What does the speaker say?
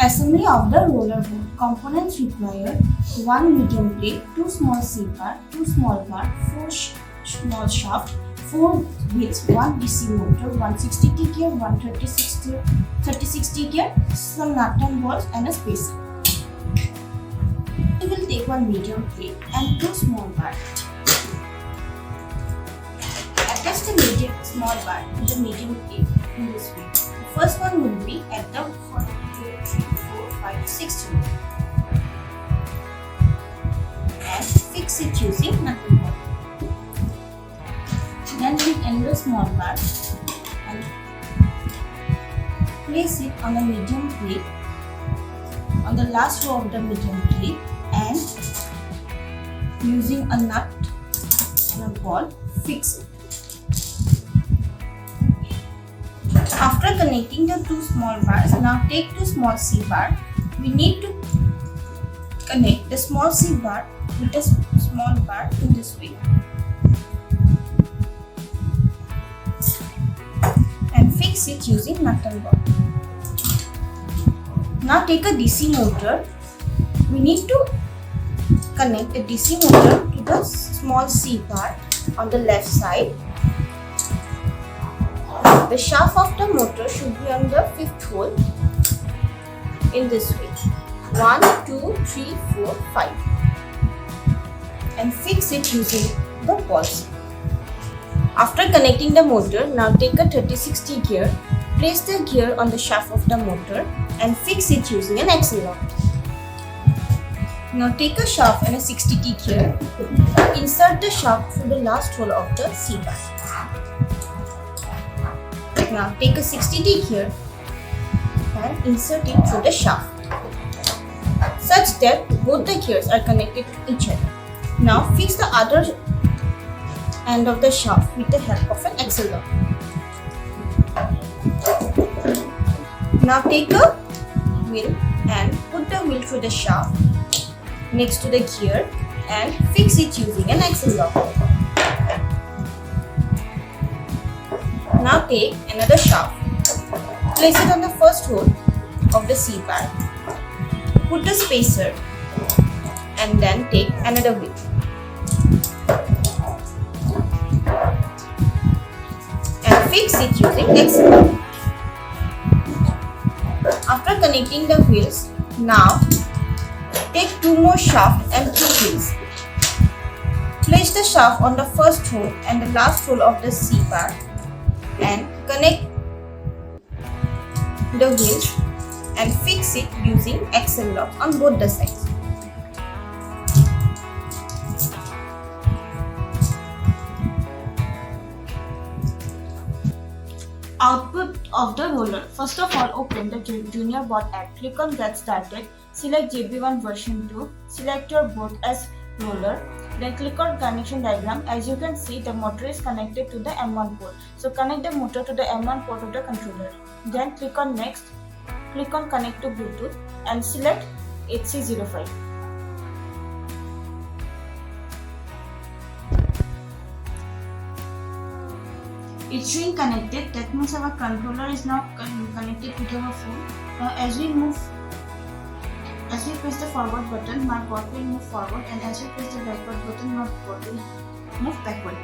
Assembly of the roller board. Components require 1 medium plate, 2 small C-bar, 2 small bar, 4 small shaft, 4 wheels, 1 DC motor, 160T gear, 36T gear, some nut and bolts and a spacer. We will take 1 medium plate and 2 small bars. Attach the small bar to the medium plate in this way. The first one will be at the 1, 2, 3, 4, 5, 6 unit and fix it using nut and bolt. Then we end the small bar and place it on the medium plate on the last row of the medium plate and using a nut and a ball fix it. After connecting the 2 small bars, now take 2 small C bar. We need to connect the small C bar with the small bar in this way and fix it using nut and bolt. Now take a DC motor. We need to connect the DC motor to the small C bar on the left side. The shaft of the motor should be on the 5th hole in this way. 1, 2, 3, 4, 5 and fix it using the balls. After connecting the motor, now take a 36T gear, place the gear on the shaft of the motor and fix it using an axle lock. Now take a shaft and a 60T gear, insert the shaft through the last hole of the C bar. Now take a 60T gear and insert it through the shaft such that both the gears are connected to each other. Now fix the other end of the shaft with the help of an axle lock. Now take a wheel and put the wheel through the shaft next to the gear and fix it using an axle lock. Now take another shaft, place it on the first hole of the C bar, put the spacer and then take another wheel. And fix it using axle lock. After connecting the wheels, now take 2 more shafts and 2 wheels. Place the shaft on the first hole and the last hole of the C bar and connect the wheels and fix it using axle lock on both the sides. Output of the roller. First of all, open the Junior Board app. Click on Get Started. Select JB1 version 2. Select your board as roller. Then click on connection diagram. As you can see, the motor is connected to the M1 port. So connect the motor to the M1 port of the controller. Then click on Next. Click on Connect to Bluetooth and select HC05. It's showing connected. That means our controller is now connected to our phone. Now as we press the forward button, my board will move forward, and as we press the backward button, my board will move backward.